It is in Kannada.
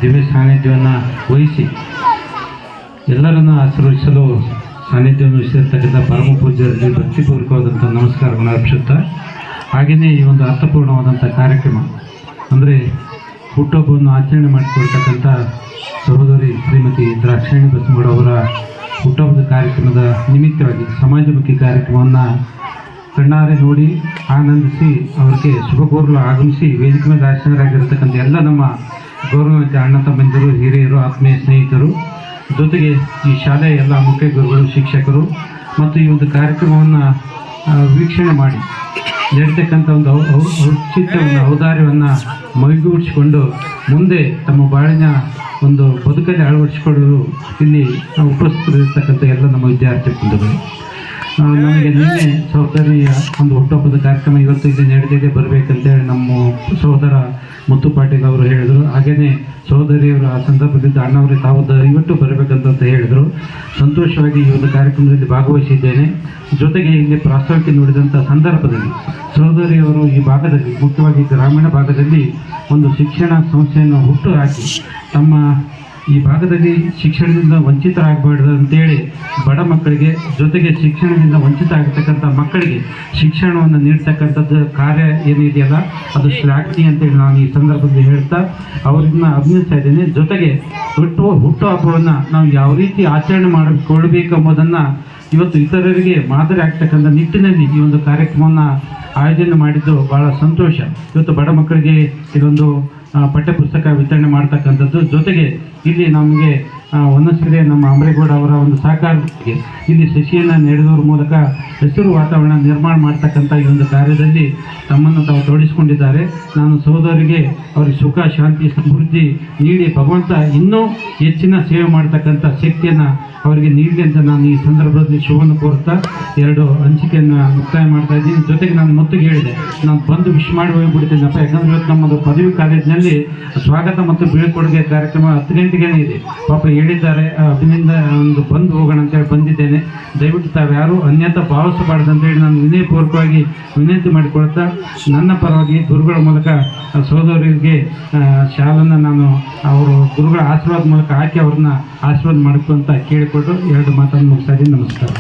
ದಿವ್ಯ ಸಾನ್ನಿಧ್ಯವನ್ನು ವಹಿಸಿ ಎಲ್ಲರನ್ನು ಆಶೀರ್ವದಿಸಲು ಸಾನ್ನಿಧ್ಯವನ್ನು ವಹಿಸಿರ್ತಕ್ಕಂಥ ಪರಮ ಪೂಜ್ಯರಲ್ಲಿ ಭಕ್ತಿಪೂರ್ವಕವಾದಂಥ ನಮಸ್ಕಾರಗಳನ್ನು ಅರ್ಪಿಸುತ್ತಾ, ಹಾಗೆಯೇ ಈ ಒಂದು ಅರ್ಥಪೂರ್ಣವಾದಂಥ ಕಾರ್ಯಕ್ರಮ ಅಂದರೆ ಹುಟ್ಟುಹಬ್ಬವನ್ನು ಆಚರಣೆ ಮಾಡಿಕೊಳ್ತಕ್ಕಂಥ ಸಹೋದರಿ ಶ್ರೀಮತಿ ದ್ರಾಕ್ಷಾಯಣಿ ಬಸವಗೌಡ ಅವರ ಹುಟ್ಟುಹಬ್ಬದ ಕಾರ್ಯಕ್ರಮದ ನಿಮಿತ್ತವಾಗಿ ಸಮಾಜಮುಖಿ ಕಾರ್ಯಕ್ರಮವನ್ನು ಕಣ್ಣಾರೆ ನೋಡಿ ಆನಂದಿಸಿ ಅವರಿಗೆ ಶುಭ ಕೋರಲು ಆಗಮಿಸಿ ವೇದಿಕೆ ಮೇಲೆ ಆಸೀನರಾಗಿರ್ತಕ್ಕಂಥ ಎಲ್ಲ ನಮ್ಮ ಗೌರವಾನ್ವಿತ ಅಣ್ಣ ತಮ್ಮಂದಿರು, ಹಿರಿಯರು, ಆತ್ಮೀಯ ಸ್ನೇಹಿತರು, ಜೊತೆಗೆ ಈ ಶಾಲೆಯ ಎಲ್ಲ ಮುಖ್ಯ ಗುರುಗಳು, ಶಿಕ್ಷಕರು ಮತ್ತು ಈ ಒಂದು ಕಾರ್ಯಕ್ರಮವನ್ನು ವೀಕ್ಷಣೆ ಮಾಡಿ ನೀಡ್ತಕ್ಕಂಥ ಒಂದು ಔಚಿತ್ಯ ಒಂದು ಔದಾರ್ಯವನ್ನು ಮೈಗೂಡಿಸಿಕೊಂಡು ಮುಂದೆ ತಮ್ಮ ಬಾಳಿನ ಒಂದು ಬದುಕಲ್ಲಿ ಅಳವಡಿಸಿಕೊಳ್ಳಲು ಇಲ್ಲಿ ಉಪಸ್ಥಿತರಿರ್ತಕ್ಕಂಥ ಎಲ್ಲ ನಮ್ಮ ವಿದ್ಯಾರ್ಥಿ ಬಂಧುಗಳು, ನನಗೆ ನಿನ್ನೆ ಸಹೋದರಿಯ ಒಂದು ಹುಟ್ಟುಹಬ್ಬದ ಕಾರ್ಯಕ್ರಮ ಇವತ್ತು ಇಲ್ಲಿ ನಡೆದಿದೆ, ಬರಬೇಕಂತೇಳಿ ನಮ್ಮ ಸಹೋದರ ಮುತ್ತು ಪಾಟೀಲ್ ಅವರು ಹೇಳಿದರು. ಹಾಗೆಯೇ ಸಹೋದರಿಯವರು ಆ ಸಂದರ್ಭದಿಂದ ಅಣ್ಣವರಿಗೆ ತಾವು ದಯವಿಟ್ಟು ಬರಬೇಕಂತ ಹೇಳಿದರು. ಸಂತೋಷವಾಗಿ ಈ ಒಂದು ಕಾರ್ಯಕ್ರಮದಲ್ಲಿ ಭಾಗವಹಿಸಿದ್ದೇನೆ. ಜೊತೆಗೆ ಇಲ್ಲಿ ಪ್ರಾಸ್ತಾವಿಕೆ ನುಡಿದಂಥ ಸಂದರ್ಭದಲ್ಲಿ ಸಹೋದರಿಯವರು ಈ ಭಾಗದಲ್ಲಿ, ಮುಖ್ಯವಾಗಿ ಗ್ರಾಮೀಣ ಭಾಗದಲ್ಲಿ ಒಂದು ಶಿಕ್ಷಣ ಸಂಸ್ಥೆಯನ್ನು ಹುಟ್ಟು ಹಾಕಿ ತಮ್ಮ ಈ ಭಾಗದಲ್ಲಿ ಶಿಕ್ಷಣದಿಂದ ವಂಚಿತರಾಗಬಾರ್ದು ಅಂತೇಳಿ ಬಡ ಮಕ್ಕಳಿಗೆ, ಜೊತೆಗೆ ಶಿಕ್ಷಣದಿಂದ ವಂಚಿತ ಆಗತಕ್ಕಂಥ ಮಕ್ಕಳಿಗೆ ಶಿಕ್ಷಣವನ್ನು ನೀಡ್ತಕ್ಕಂಥದ್ದು ಕಾರ್ಯ ಏನಿದೆಯಲ್ಲ ಅದು ಶ್ಲಾಘನೀಯ ಅಂತೇಳಿ ನಾನು ಈ ಸಂದರ್ಭದಲ್ಲಿ ಹೇಳ್ತಾ ಅವ್ರನ್ನ ಅಭಿನಯಿಸ್ತಾ ಇದ್ದೇನೆ. ಜೊತೆಗೆ ಹುಟ್ಟುಹಬ್ಬವನ್ನು ನಾವು ಯಾವ ರೀತಿ ಆಚರಣೆ ಮಾಡಿಕೊಳ್ಬೇಕು ಎಂಬುದನ್ನು ಇವತ್ತು ಇತರರಿಗೆ ಮಾದರಿ ಆಗ್ತಕ್ಕಂಥ ನಿಟ್ಟಿನಲ್ಲಿ ಈ ಒಂದು ಕಾರ್ಯಕ್ರಮವನ್ನು ಆಯೋಜನೆ ಮಾಡಿದ್ದು ಭಾಳ ಸಂತೋಷ. ಇವತ್ತು ಬಡ ಮಕ್ಕಳಿಗೆ ಇದೊಂದು ಪಠ್ಯಪುಸ್ತಕ ವಿತರಣೆ ಮಾಡ್ತಕ್ಕಂಥದ್ದು, ಜೊತೆಗೆ ಇಲ್ಲಿ ನಮಗೆ ವನಶ್ರೀ ನಮ್ಮ ಅಮರೇಗೌಡ ಅವರ ಒಂದು ಸಹಕಾರಕ್ಕೆ ಇಲ್ಲಿ ಸಸಿಯನ್ನು ನೆಡೆದವ್ರ ಮೂಲಕ ಹಸಿರು ವಾತಾವರಣ ನಿರ್ಮಾಣ ಮಾಡ್ತಕ್ಕಂಥ ಈ ಒಂದು ಕಾರ್ಯದಲ್ಲಿ ತಮ್ಮನ್ನು ತಾವು ತೊಡಗಿಸಿಕೊಂಡಿದ್ದಾರೆ. ನಾನು ಸಹೋದರಿಗೆ ಅವರಿಗೆ ಸುಖ, ಶಾಂತಿ, ಸಮೃದ್ಧಿ ನೀಡಿ ಭಗವಂತ ಇನ್ನೂ ಹೆಚ್ಚಿನ ಸೇವೆ ಮಾಡ್ತಕ್ಕಂಥ ಶಕ್ತಿಯನ್ನು ಅವರಿಗೆ ನೀಡಲಿ ಅಂತ ನಾನು ಈ ಸಂದರ್ಭದಲ್ಲಿ ಶುಭವನ್ನು ಕೋರುತ್ತಾ ಎರಡು ಹಂಚಿಕೆಯನ್ನು ಮುಕ್ತಾಯ ಮಾಡ್ತಾ ಇದ್ದೀನಿ. ಜೊತೆಗೆ ನಾನು ಮೊತ್ತಿಗೆ ಹೇಳಿದೆ, ನಾನು ಬಂದು ವಿಶ್ ಮಾಡಿ ಹೋಗಿಬಿಡ್ತೀನಪ್ಪ, ಯಾಕಂದರೆ ಇವತ್ತು ನಮ್ಮದು ಪದವಿ ಕಾಲೇಜಿನಲ್ಲಿ ಸ್ವಾಗತ ಮತ್ತು ಬೀಳ್ಕೊಡುಗೆ ಕಾರ್ಯಕ್ರಮ 10 ಗಂಟೆಗೇ ಇದೆ. ಪಾಪ ಹೇಳಿದ್ದಾರೆ, ಅಭಿನಂದ ಒಂದು ಬಂದು ಹೋಗೋಣ ಅಂತೇಳಿ ಬಂದಿದ್ದೇನೆ. ದಯವಿಟ್ಟು ತಾವ್ಯಾರು ಅನ್ಯತಾ ಭಾವಿಸಬಾರ್ದು ಅಂತೇಳಿ ನಾನು ವಿನಯಪೂರ್ವಕವಾಗಿ ವಿನಂತಿ ಮಾಡಿಕೊಳ್ತಾ ನನ್ನ ಪರವಾಗಿ ಗುರುಗಳ ಮೂಲಕ ಸಹೋದರಿಗೆ ಶಾಲನ್ನು ನಾನು ಅವರು ಗುರುಗಳ ಆಶೀರ್ವಾದ ಮೂಲಕ ಹಾಕಿ ಅವ್ರನ್ನ ಆಶೀರ್ವಾದ ಮಾಡ್ಕೊಂತ ಕೇಳಿಕೊಂಡು ಎರಡು ಮಾತನ್ನು ಮುಗಿಸ್ತಾ ಇದ್ದೀನಿ. ನಮಸ್ಕಾರ.